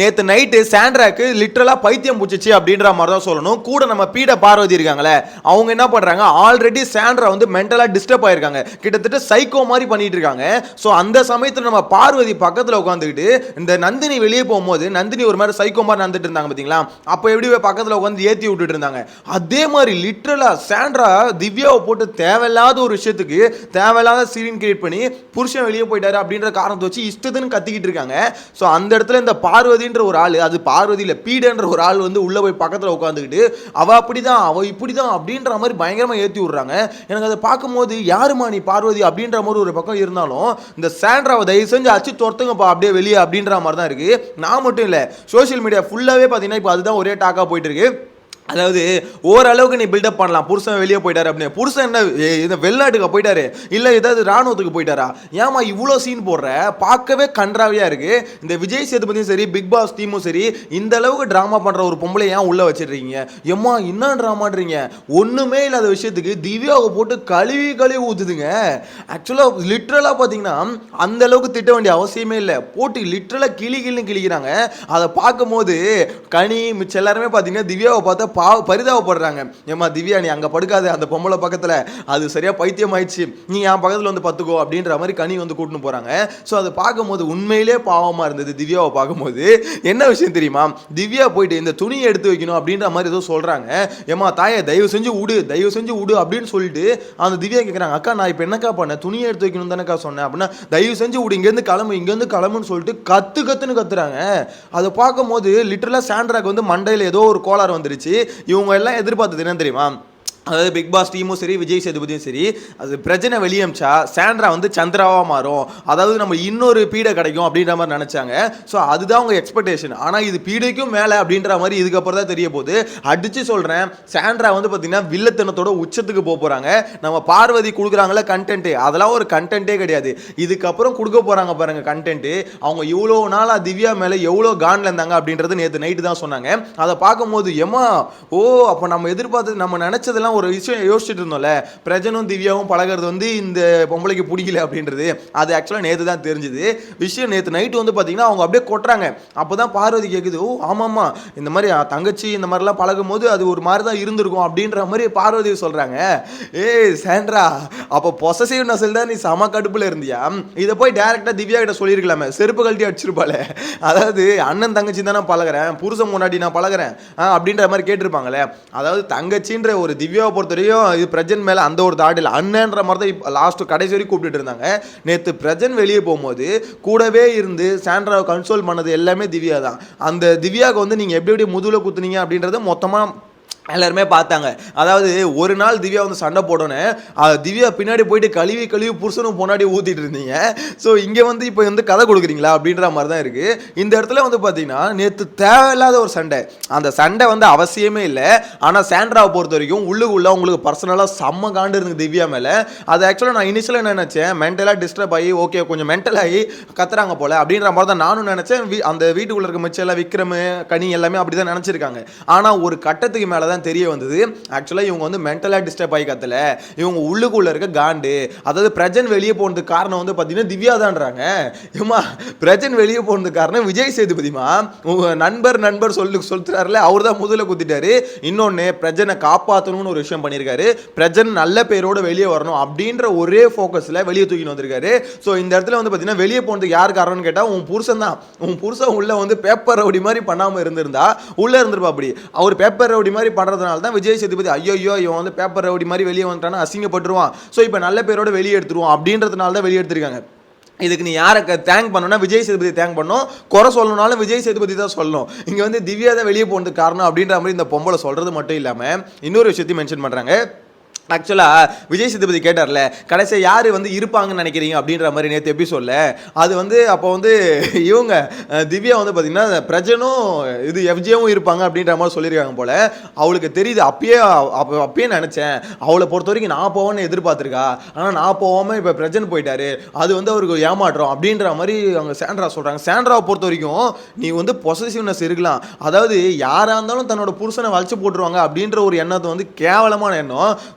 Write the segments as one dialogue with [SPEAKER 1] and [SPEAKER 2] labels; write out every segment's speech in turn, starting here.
[SPEAKER 1] நேத்து நைட்டு சாண்ட்ராக்கு லிட்டரலா பைத்தியம் பிடிச்சிச்சு அப்படின்ற மாதிரி தான் சொல்லணும். கூட நம்ம பீட பார்வதி இருக்காங்களே, அவங்க என்ன பண்றாங்க, ஆல்ரெடி சாண்ட்ரா வந்து மென்டலா டிஸ்டர்ப் ஆயிருக்காங்க, கிட்டத்தட்ட சைக்கோ மாதிரி பண்ணிட்டு இருக்காங்க. ஸோ அந்த சமயத்தில் நம்ம பார்வதி பக்கத்தில் உட்காந்துக்கிட்டு இந்த நந்தினி வெளியே போகும்போது நந்தினி ஒரு மாதிரி சைக்கோ மாதிரி நடந்துட்டு இருந்தாங்க பார்த்தீங்களா, அப்போ எப்படி பக்கத்தில் உட்காந்து ஏற்றி விட்டுட்டு இருந்தாங்க. அதே மாதிரி லிட்டரலா சாண்ட்ரா திவ்யாவை போட்டு தேவையில்லாத ஒரு விஷயத்துக்கு தேவையில்லாத சீன் கிரியேட் பண்ணி புருஷன் வெளியே போயிட்டாரு அப்படின்ற காரணத்தை வச்சு இஷ்டத்துன்னு கத்திக்கிட்டு இருக்காங்க. ஸோ அந்த இடத்துல இந்த பார்வதின்ற ஒரு ஆள், அது பார்வதி இல்லை பீடன்ற ஒரு ஆள் வந்து உள்ள போய் பக்கத்தில் உட்காந்துக்கிட்டு அவ அப்படிதான் அவ இப்படிதான் அப்படின்ற மாதிரி பயங்கரமா ஏற்றி விடுறாங்க. எனக்கு அதை பார்க்கும்போது யாருமா நீ பார்வதி அப்படின்ற மாதிரி ஒரு பக்கம் இருந்தாலும் இந்த சாண்ட்ராவை தயவு செஞ்சு அச்சு துரத்துங்கப்பா அப்படியே வெளியே அப்படின்ற மாதிரி தான் இருக்கு. நான் மட்டும் இல்லை, சோஷியல் மீடியா ஃபுல்லாகவே பார்த்தீங்கன்னா இப்போ அதுதான் ஒரே டாக்காக போயிட்டு இருக்கு. அதாவது ஓரளவுக்கு நீ பில்டப் பண்ணலாம், புருஷன் வெளியே போயிட்டாரு அப்படின்னு. புருஷன் என்ன இந்த வெளிநாட்டுக்கு போயிட்டாரு இல்லை ஏதாவது ராணுவத்துக்கு போயிட்டாரா, ஏமா இவ்வளோ சீன் போடுற, பார்க்கவே கன்றாவியா இருக்கு. இந்த விஜய் சேதுபதியும் சரி பிக் பாஸ் டீமும் சரி இந்த அளவுக்கு ட்ராமா பண்ற ஒரு பொம்பளை ஏன் உள்ள வச்சிடுறீங்க? எம்மா என்ன ட்ராமான்றீங்க? ஒண்ணுமே இல்லாத விஷயத்துக்கு திவ்யாவை போட்டு கழுவி ஊத்துதுங்க. ஆக்சுவலா லிட்ரலா பார்த்தீங்கன்னா அந்த அளவுக்கு திட்ட வேண்டிய அவசியமே இல்லை, போட்டு லிட்ரலா கிளிக்கிறாங்க. அதை பார்க்கும்போது கனி மிச்சம் எல்லாருமே பார்த்தீங்கன்னா திவ்யாவை பார்த்தா பரிதாபப்படுறாங்க. ஏமா திவ்யா நீ அங்க படுக்காத, அந்த பொம்பளை பக்கத்துல அது சரியா பைத்தியம் ஆயிடுச்சு, நீ என் பக்கத்துல வந்து பத்துக்கோ அப்படின்ற மாதிரி கனி வந்து கூட்டின்னு போறாங்க. ஸோ அதை பார்க்கும்போது உண்மையிலே பாவமா இருந்தது. திவ்யாவை பார்க்கும்போது என்ன விஷயம் தெரியுமா, திவ்யா போயிட்டு இந்த துணியை எடுத்து வைக்கணும் அப்படின்ற மாதிரி ஏதோ சொல்றாங்க. ஏமா தாயை தயவு செஞ்சு விடு அப்படின்னு சொல்லிட்டு அந்த திவ்யா கேட்குறாங்க, அக்கா நான் இப்போ என்னக்கா பண்ணேன், துணியை எடுத்து வைக்கணும் தானேக்கா சொன்னேன் அப்படின்னா, தயவு செஞ்சு விடு, இங்கேருந்து கிளம்புன்னு சொல்லிட்டு கத்துன்னு கத்துறாங்க. அதை பார்க்கும்போது லிட்டரலா சாண்ட்ராக்கு வந்து மண்டையில் ஏதோ ஒரு கோளாறு வந்துருச்சு. இவங்க எல்லாம் எதிர்பார்த்தது என்ன தெரியுமா, அதாவது பிக் பாஸ் டீமும் சரி விஜய் சேதுபதியும் சரி அது பிரச்சனை வெளியமிச்சா சாண்ட்ரா வந்து சந்திராவாக மாறும், அதாவது நம்ம இன்னொரு பீடை கிடைக்கும் அப்படின்ற மாதிரி நினச்சாங்க. ஸோ அதுதான் அவங்க எக்ஸ்பெக்டேஷன். ஆனால் இது பீடைக்கும் மேலே அப்படின்ற மாதிரி இதுக்கப்புறம் தான் தெரிய போகுது. அடித்து சொல்கிறேன், சாண்ட்ரா வந்து பார்த்தீங்கன்னா வில்லத்தனத்தோட உச்சத்துக்கு போகிறாங்க. நம்ம பார்வதி கொடுக்குறாங்களே கண்டென்ட்டு, அதெல்லாம் ஒரு கண்டென்ட்டே கிடையாது. இதுக்கப்புறம் கொடுக்க போகிறாங்க பாருங்க கண்டென்ட்டு. அவங்க இவ்வளோ நாளாக திவ்யா மேலே எவ்வளோ கான்ல இருந்தாங்க அப்படின்றது நேற்று நைட்டு தான் சொன்னாங்க. அதை பார்க்கும்போது ஏமா அப்போ நம்ம எதிர்பார்த்தது நம்ம நினச்சதெல்லாம் ஒரு விஷயம் யோசிச்சுட்டு இருந்தோம்ல, பிரஜனும் திவ்யாவும் பழகிறது வந்து இந்த பொம்பளைக்கு பிடிக்கல அப்படின்றது, அது ஆக்சுவலாக நேற்று தான் தெரிஞ்சுது விஷயம். நேற்று நைட்டு வந்து பார்த்தீங்கன்னா அவங்க அப்படியே கொட்டுறாங்க. அப்போ தான் பார்வதி கேட்குது, ஓ ஆமாம்மா இந்த மாதிரி தங்கச்சி இந்த மாதிரிலாம் பழகும் போது அது ஒரு மாதிரி தான் இருந்திருக்கும் அப்படின்ற மாதிரி பார்வதி சொல்கிறாங்க. சாண்ட்ரா அப்போ பொசசிவ்னஸ் தான் நீ சம கடுப்பில் இருந்தியா, இதை போய் டேரெக்டாக திவ்யா கிட்ட சொல்லியிருக்கலாமே, செருப்பு கழட்டி அடிச்சிருப்பாளே. அதாவது அண்ணன் தங்கச்சி தான் நான் பழகிறேன், புருஷன் முன்னாடி நான் பழகிறேன் அப்படின்ற மாதிரி கேட்டிருப்பாங்களே. அதாவது தங்கச்சின்ற ஒரு திவ்யா பொறுத்தவரையும் இது பிரஜன் மேல அந்த ஒரு தாடில் அண்ணன்ற மாதிரி தான் இப்போ லாஸ்ட் கடைசி வரைக்கும் கூப்பிட்டு இருந்தாங்க. நேற்று பிரஜன் வெளியே போகும்போது கூடவே இருந்து சாண்ட்ராவை கன்சோல் பண்ணது எல்லாமே திவ்யா தான். அந்த திவ்யாவுக்கு வந்து நீங்க எப்படி முதுகுல குத்துனீங்க அப்படின்றத மொத்தமா எல்லாருமே பார்த்தாங்க. அதாவது ஒரு நாள் திவ்யா வந்து சண்டை போடனே திவ்யா பின்னாடி போயிட்டு கழுவி புருஷனும் பொன்னாடி ஊத்திட்டு இருந்தீங்க. ஸோ இங்கே வந்து இப்போ வந்து கதை கொடுக்குறீங்களா அப்படின்ற மாதிரி தான் இருக்கு. இந்த இடத்துல வந்து பார்த்தீங்கன்னா நேற்று தேவையில்லாத ஒரு சண்டை, அந்த சண்டை வந்து அவசியமே இல்லை. ஆனால் சாண்ட்ராவை பொறுத்த வரைக்கும் உள்ளுக்குள்ள உங்களுக்கு பர்சனலாக செம்ம காண்டு இருந்தது திவ்யா மேலே. அது ஆக்சுவலாக நான் இனிஷியலாக என்ன நினச்சேன், மென்டலாக டிஸ்டர்ப் ஆகி ஓகே கொஞ்சம் மென்டலாகி கத்துறாங்க போல அப்படின்ற மாதிரி தான் நானும் நினச்சேன். அந்த வீட்டுக்குள்ள இருக்க மிச்சம் எல்லாம் விக்ரம் கனி எல்லாமே அப்படி தான் நினச்சிருக்காங்க. ஆனால் ஒரு கட்டத்துக்கு மேலே தெரிய வந்தது ஆக்சுவலா இவங்க வந்து மென்டலா டிஸ்டர்ப் ஆகி கத்தல, இவங்க உள்ளுக்குள்ள இருக்க காண்டு. அதாவது பிரஜன் வெளியே போனதுக்கு காரணம் வந்து பாத்தீங்கன்னா திவ்யா தான்றாங்க. ஏமா பிரஜன் வெளியே போனதுக்கு காரணம் விஜய் சேதுபதிமா, நண்பர் சொல்றாருல, அவர் தான் முதல்ல குத்திட்டாரு. இன்னொன்னு பிரஜனை காப்பாற்றணும்னு ஒரு விஷயம் பண்ணியிருக்காரு, பிரஜன் நல்ல பேரோட வெளியே வரணும் அப்படின்ற ஒரே ஃபோக்கஸ்ல வெளியே தூக்கிட்டு வந்திருக்காரு. ஸோ இந்த இடத்துல வந்து பார்த்தீங்கன்னா வெளியே போனதுக்கு யார் காரணம்னு கேட்டால் உன் புருஷன் தான். உன் புருஷன் உள்ள வந்து பேப்பர் ரவுடி மாதிரி பண்ணாமல் இருந்திருந்தா உள்ள இருந்திருப்பா. அப்படி அவர் பேப்பர் ரவுடி மாதிரி பண்றதுனால தான் விஜய் சேதுபதி ஐயோ இவன் வந்து பேப்பர் ரவுடி மாதிரி வெளியே வந்துட்டானா அசிங்கப்பட்டுருவான், ஸோ இப்போ நல்ல பேரோட வெளியே எடுத்துருவான் அப்படின்றதுனால தான் வெளியே எடுத்திருக்காங்க. இதுக்கு நீ யாரை தேங்க் பண்ணணும்னா விஜய் சேதுபதி தேங்க் பண்ணணும், குறை சொல்லணும்னாலும் விஜய் சேதுபதி தான் சொல்லணும். இங்கே வந்து திவ்யா தான் வெளியே போனதுக்கு காரணம் அப்படின்ற மாதிரி இந்த பொம்பளை சொல்றது மட்டும் இல்லாமல் இன்னொரு விஷயத்தையும் மென்ஷன் பண்ணுறாங்க. ஆக்சுவலாக விஜய் சேதுபதி கேட்டார்ல கடைசியாக யார் வந்து இருப்பாங்கன்னு நினைக்கிறீங்க அப்படின்ற மாதிரி நேற்று எபிசோடில், அது வந்து அப்போ வந்து இவங்க திவ்யா வந்து பார்த்தீங்கன்னா பிரஜனும் இது எஃப்ஜேவும் இருப்பாங்க அப்படின்ற மாதிரி சொல்லியிருக்காங்க போல். அவளுக்கு தெரியுது, அப்பயே நினச்சேன் அவளை பொறுத்த வரைக்கும் நான் போவேன்னு எதிர்பார்த்துருக்கா, ஆனால் நான் போகாமல் இப்போ பிரஜன் போயிட்டாரு, அது வந்து அவருக்கு ஏமாற்றம் அப்படின்ற மாதிரி அவங்க சாண்ட்ரா சொல்கிறாங்க. சாண்ட்ராவை பொறுத்த வரைக்கும் நீ வந்து பொசசிவ்னஸ் இருக்கலாம், அதாவது யாராக இருந்தாலும் தன்னோட புருஷனை வளைச்சு போட்டுருவாங்க அப்படின்ற ஒரு எண்ணத்தை வந்து கேவலமான எண்ணம்.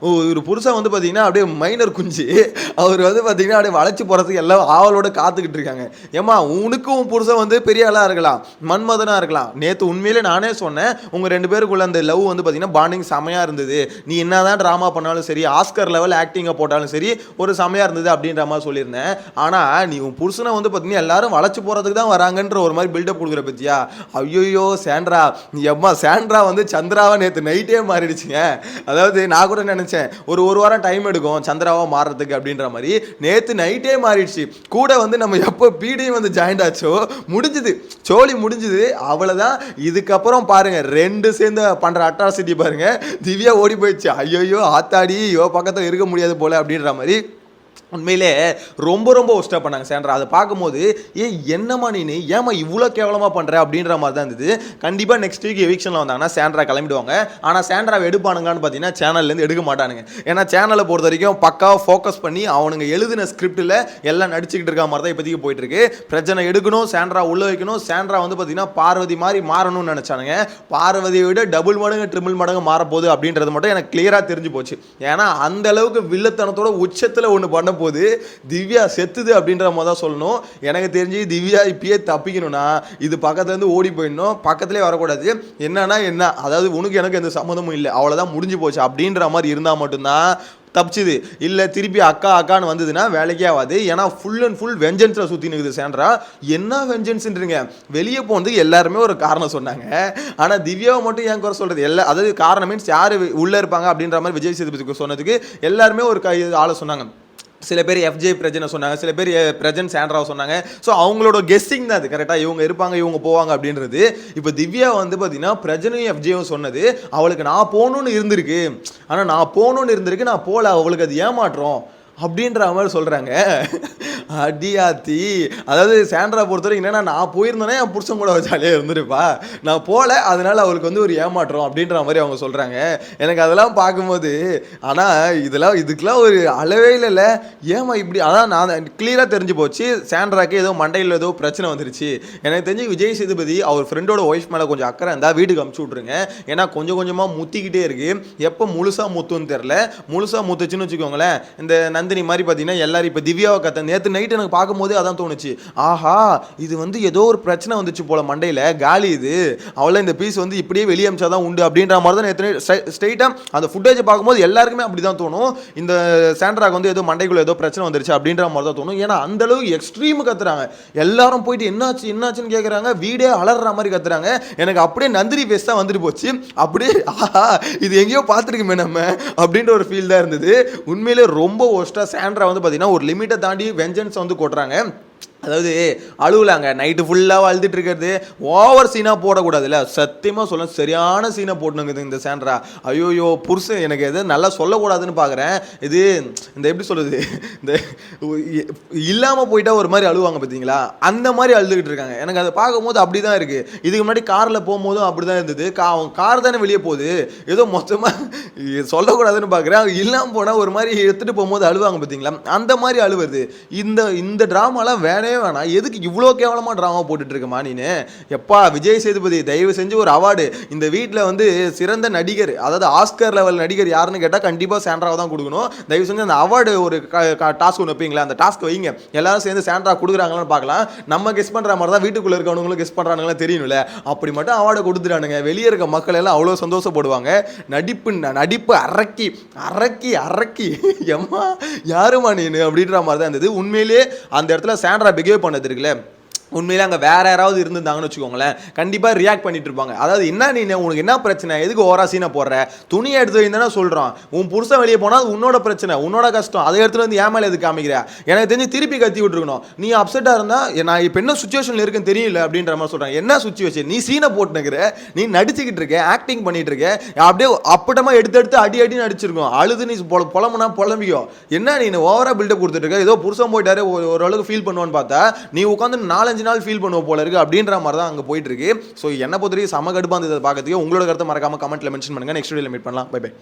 [SPEAKER 1] இவர் புருஷன் வந்து பார்த்தீங்கன்னா அப்படியே மைனர் குஞ்சு, அவர் வந்து பார்த்தீங்கன்னா அப்படியே வளைச்சி போகிறதுக்கு எல்லாம் ஆவலோட காத்துக்கிட்டு இருக்காங்க. ஏமா உனக்கும் உன் புருஷன் வந்து பெரிய ஆளாக இருக்கலாம், மன்மதனாக இருக்கலாம். நேற்று உண்மையிலே நானே சொன்னேன், உங்கள் 2 பேருக்குள்ள அந்த லவ் வந்து பார்த்தீங்கன்னா பாண்டிங் செமையாக இருந்தது, நீ என்ன தான் ட்ராமா பண்ணாலும் சரி, ஆஸ்கர் லெவல் ஆக்டிங்கை போட்டாலும் சரி ஒரு செமையாக இருந்தது அப்படின்ற மாதிரி சொல்லியிருந்தேன். ஆனால் நீ உன் புருஷனை வந்து பார்த்தீங்கன்னா எல்லாரும் வளைச்சி போகிறதுக்கு தான் வராங்கன்ற ஒரு மாதிரி பில்டப் கொடுக்குற பற்றியா? ஐயோ சாண்ட்ரா, எம்மா சாண்ட்ரா வந்து சந்திராவா நேற்று நைட்டே மாறிடுச்சுங்க. அதாவது நான் கூட நினச்சேன் ஒரு வாரம் டைம் எடுக்கும் சந்திராவா மாறுறதுக்கு அப்படின்ற மாதிரி, நேற்று நைட்டே மாறிடுச்சு. கூட வந்து நம்ம எப்போ பீடியும் வந்து ஜாயிண்ட் ஆச்சோ முடிஞ்சுது, சோழி முடிஞ்சுது, அவ்வளோதான். இதுக்கப்புறம் பாருங்க 2 சேர்ந்து பண்ணுற அட்ராசிட்டி பாருங்க. திவ்யா ஓடி போயிடுச்சு, ஐயோ ஆத்தாடி இவ பக்கத்தில் இருக்க முடியாது போல அப்படின்ற மாதிரி. உண்மையிலே ரொம்ப ரொம்ப ஒஸ்ட்டாக பண்ணாங்க சாண்ட்ரா. அதை பார்க்கும்போது என்னம்மா நீ ஏமா இவ்வளோ கேவலமாக பண்ணுற அப்படின்ற மாதிரி தான் இருந்தது. கண்டிப்பாக நெக்ஸ்ட் வீக் எவிக்ஷனில் வந்தாங்கன்னா சாண்ட்ரா கிளம்பிடுவாங்க. ஆனால் சாண்ட்ராவை எடுப்பானுங்கன்னு பார்த்தீங்கன்னா சேனல்லேருந்து எடுக்க மாட்டானுங்க. ஏன்னா சேனலை பொறுத்த வரைக்கும் பக்காவாக ஃபோக்கஸ் பண்ணி அவனுங்க எழுதின ஸ்கிரிப்டில் எல்லாம் நடிச்சுக்கிட்டு இருக்க மாதிரி தான் இப்போதைக்கு போயிட்டுருக்கு. பிரச்சனை எடுக்கணும், சாண்ட்ரா உள்ளே வைக்கணும், சாண்ட்ரா வந்து பார்த்தீங்கன்னா பார்வதி மாதிரி மாறணும்னு நினச்சானுங்க. பார்வதியை விட டபுள் மடங்கு ட்ரிபிள் மடங்கு மாறப்போகுது அப்படின்றது மட்டும் எனக்கு கிளியராக தெரிஞ்சு போச்சு. ஏன்னா அந்த அளவுக்கு வில்லத்தனத்தோட உச்சத்தில் ஒன்று பண்ண போது திவ்யா செத்துது அப்படின்ற மாதிரி தான் சொல்லணும். எனக்கு தெரிஞ்சு திவ்யா இப்பயே தப்பிக்கணும்னா இது பக்கத்துல இருந்து ஓடி போயிடணும், பக்கத்திலே வரக்கூடாது. என்னன்னா என்ன, அதாவது உனக்கு எனக்கு எந்த சம்மந்தமும் இல்லை, அவ்வளோதான் முடிஞ்சு போச்சு அப்படின்ற மாதிரி இருந்தால் மட்டும்தான் தப்பிச்சுது. இல்லை திருப்பி அக்கான்னு வந்ததுன்னா வேலைக்கே ஆகாது. ஏன்னா ஃபுல் அண்ட் ஃபுல் வெஞ்சன்ஸில் சுற்றி நிற்குது சாண்ட்ரா. என்ன வெஞ்சன்ஸ்ன்றீங்க, வெளியே போனதுக்கு எல்லாருமே ஒரு காரணம் சொன்னாங்க. ஆனால் திவ்யாவை மட்டும் ஏன் குறை சொல்கிறது, அதாவது காரணம் மீன்ஸ் யார் உள்ளே இருப்பாங்க அப்படின்ற மாதிரி விஜய் சேதுபதிக்கு சொன்னதுக்கு எல்லாருமே ஒரு ஆளை சொன்னாங்க. சில பேர் எஃப்ஜே பிரஜனை சொன்னாங்க, சில பேர் பிரஜன் சாண்ட்ராவை சொன்னாங்க. ஸோ அவங்களோட கெஸ்ஸிங் தான் அது. கரெக்டாக இவங்க இருப்பாங்க இவங்க போவாங்க அப்படின்றது. இப்போ திவ்யா வந்து பார்த்தீங்கன்னா பிரஜனையும் எஃப்ஜேவும் சொன்னது அவளுக்கு நான் போகணுன்னு இருந்திருக்கு, ஆனால் நான் போகணுன்னு இருந்திருக்கு, நான் போகல, அவளுக்கு அது ஏமாற்றம் அப்படின்ற மாதிரி சொல்கிறாங்க. அடியாத்தி, அதாவது சாண்ட்ரா பொறுத்தவரைக்கும் என்னன்னா நான் போயிருந்தேனே என் புருஷன் கூட ஜாலியாக இருந்துருப்பா, நான் போகல அதனால் அவளுக்கு வந்து ஒரு ஏமாற்றம் அப்படின்ற மாதிரி அவங்க சொல்கிறாங்க. எனக்கு அதெல்லாம் பார்க்கும்போது ஆனால் இதுக்கெல்லாம் ஒரு அளவே இல்லைல்ல, ஏமா இப்படி. அதான் நான் கிளியராக தெரிஞ்சு போச்சு சாண்ட்ராக்கு ஏதோ மண்டையில் ஏதோ பிரச்சனை வந்துருச்சு. எனக்கு தெரிஞ்சு விஜய் சேதுபதி அவர் ஃப்ரெண்டோட ஒய்ஃப் மேலே கொஞ்சம் அக்கறை இருந்தால் வீட்டுக்கு அமுச்சு விட்ருங்க. ஏன்னா கொஞ்சம் கொஞ்சமாக முத்திக்கிட்டே இருக்குது, எப்போ முழுசாக முத்துன்னு தெரில. முழுசாக முத்துச்சுன்னு வச்சுக்கோங்களேன், இந்த நந்தினி மாதிரி பார்த்தீங்கன்னா எல்லாரும் இப்போ திவ்யாவை கத்த நேற்று நைட்டு எனக்கு பார்க்கும்போது அதான் தோணுச்சு, ஆஹா இது வந்து ஏதோ ஒரு பிரச்சனை வந்துச்சு போல மண்டையில் காலி, இது அவளை இந்த பீஸ் வந்து இப்படியே வெளியே அமிச்சாதான் உண்டு அப்படின்ற மாதிரி தான் நேற்று ஸ்ட்ரைட்டாக அந்த ஃபுட்டேஜை பார்க்கும்போது எல்லாருக்குமே அப்படி தான் தோணும். இந்த சாண்ட்ராக்கு வந்து ஏதோ மண்டைக்குள்ள ஏதோ பிரச்சனை வந்துருச்சு அப்படின்ற மாதிரி தான் தோணும். ஏன்னா அந்த அளவுக்கு எக்ஸ்ட்ரீம் கத்துறாங்க, எல்லாரும் போயிட்டு என்னாச்சுன்னு கேட்குறாங்க, வீடே அலற மாதிரி கத்துறாங்க. எனக்கு அப்படியே நந்தினி பேஸ் தான் வந்துட்டு போச்சு, அப்படியே ஆஹா இது எங்கேயோ பார்த்துருக்குமே நம்ம அப்படின்ற ஒரு ஃபீல் தான் இருந்தது. உண்மையிலே ரொம்ப ஒஸ்ட்டாக சாண்ட்ரா வந்து பார்த்தீங்கன்னா ஒரு லிமிட்டை தாண்டி வெஞ்சன்ஸ் வந்து கொட்டுறாங்க. அதாவது அழுவலாங்க, நைட்டு ஃபுல்லாக அழுதுட்டு இருக்கிறது, ஓவர் சீனாக போடக்கூடாதுல்ல. சத்தியமாக சொல்ல சரியான சீனை போட்டுனுங்குது இந்த சாண்ட்ரா. ஐயோயோ புருஷன் எனக்கு எது நல்லா சொல்லக்கூடாதுன்னு பார்க்குறேன். இது இந்த எப்படி சொல்லுது, இந்த இல்லாமல் போயிட்டா ஒரு மாதிரி அழுவாங்க பார்த்தீங்களா, அந்த மாதிரி அழுதுகிட்டு இருக்காங்க. எனக்கு அதை பார்க்கும்போது அப்படி தான் இருக்குது. இதுக்கு முன்னாடி காரில் போகும்போதும் அப்படி தான் இருந்தது. கார் தானே வெளியே போகுது, ஏதோ மொத்தமாக சொல்லக்கூடாதுன்னு பார்க்குறேன், இல்லாமல் போனால் ஒரு மாதிரி எடுத்துகிட்டு போகும்போது அழுவாங்க பார்த்தீங்களா, அந்த மாதிரி அழுவுறது. இந்த ட்ராமாலாம் வேணே வேணாம், எதுக்கு இவ்வளோ கேவலமாக ட்ராமா போட்டுட்டு இருக்கமா நீனு? எப்பா விஜய் சேதுபதி தயவு செஞ்சு ஒரு அவார்டு இந்த வீட்டில் வந்து சிறந்த நடிகர், அதாவது ஆஸ்கர் லெவல் நடிகர் யாருன்னு கேட்டால் கண்டிப்பாக சாண்ட்ராவை தான் கொடுக்கணும். தயவு செஞ்சு அந்த அவார்டு ஒரு டாஸ்க் ஒன்று வைப்பீங்களா, அந்த டாஸ்க் வைங்க, எல்லாரும் சேர்ந்து சாண்ட்ரா கொடுக்குறாங்களான்னு பார்க்கலாம். நம்ம கெஸ் பண்ணுற மாதிரி தான் வீட்டுக்குள்ளே இருக்கவங்களும் கெஸ் பண்ணுறாங்களா தெரியணும்ல, அப்படி மட்டும் அவார்டை கொடுத்துட்டானுங்க. வெளியே இருக்க மக்கள் எல்லாம் அவ்வளோ சந்தோஷப்படுவாங்க. நடிப்பு அரக்கி அரக்கி அரக்கி எம்மா யாருமா நீனு அப்படின்ற மாதிரி தான் இருந்தது. உண்மையிலேயே அந்த இடத்துல சாண்ட்ரா பிஹேவ் பண்ணது இருக்குல்ல, உண்மையிலே அங்கே வேற யாராவது இருந்திருந்தாங்கன்னு வச்சுக்கோங்களேன், கண்டிப்பாக ரியாக்ட் பண்ணிட்டு இருப்பாங்க. அதாவது என்ன நீ உனக்கு என்ன பிரச்சனை, எதுக்கு ஓரா சீனை போடுற, துணியை எடுத்து வைந்தானே சொல்கிறான், உன் புருஷன் வெளியே போனால் அது உன்னோட பிரச்சனை, உன்னோட கஷ்டம், அதை எடுத்துகிட்டு வந்து ஏன் மேலே எதுக்கு காமிக்கிற, எனக்கு தெரிஞ்சு திருப்பி கத்தி விட்டுருக்கணும். நீ அப்செட்டாக இருந்தால் நான் இப்போ என்ன சுச்சுவேஷனில் இருக்குன்னு தெரியல அப்படின்ற மாதிரி சொல்கிறாங்க. என்ன சுச்சுவேஷன், நீ சீனை போட்டுனுக்கிற, நீ நடிச்சுக்கிட்டு இருக்க, ஆக்டிங் பண்ணிட்டு இருக்க, அப்படியே அப்பட்டமா எடுத்து அடி நடிச்சிருக்கோம், அழுது நீ புலம்புனா புலம்பிக்கோ. என்ன நீ ஓவரா பில்டப் கொடுத்துட்டு இருக்க, ஏதோ புருஷன் போயிட்டாரு ஓரளவுக்கு ஃபீல் பண்ணுவான்னு பார்த்தா நீ உட்காந்து 4-5 நாள் ஃபீல் பண்ணுவோம் போல இருக்கு அப்படின்ற மாதிரி தான் அங்கே போயிட்டு இருக்கு. ஸோ என்ன பொறுத்தவரைக்கும் சம கடுப்பாக இருந்தது பார்க்கறதுக்கு. உங்களோட கருத்தை மறக்காம கமெண்ட்ல மென்ஷன் பண்ணுங்க. நெக்ஸ்ட் வீடியோல மீட் பண்ணலாம். Bye by.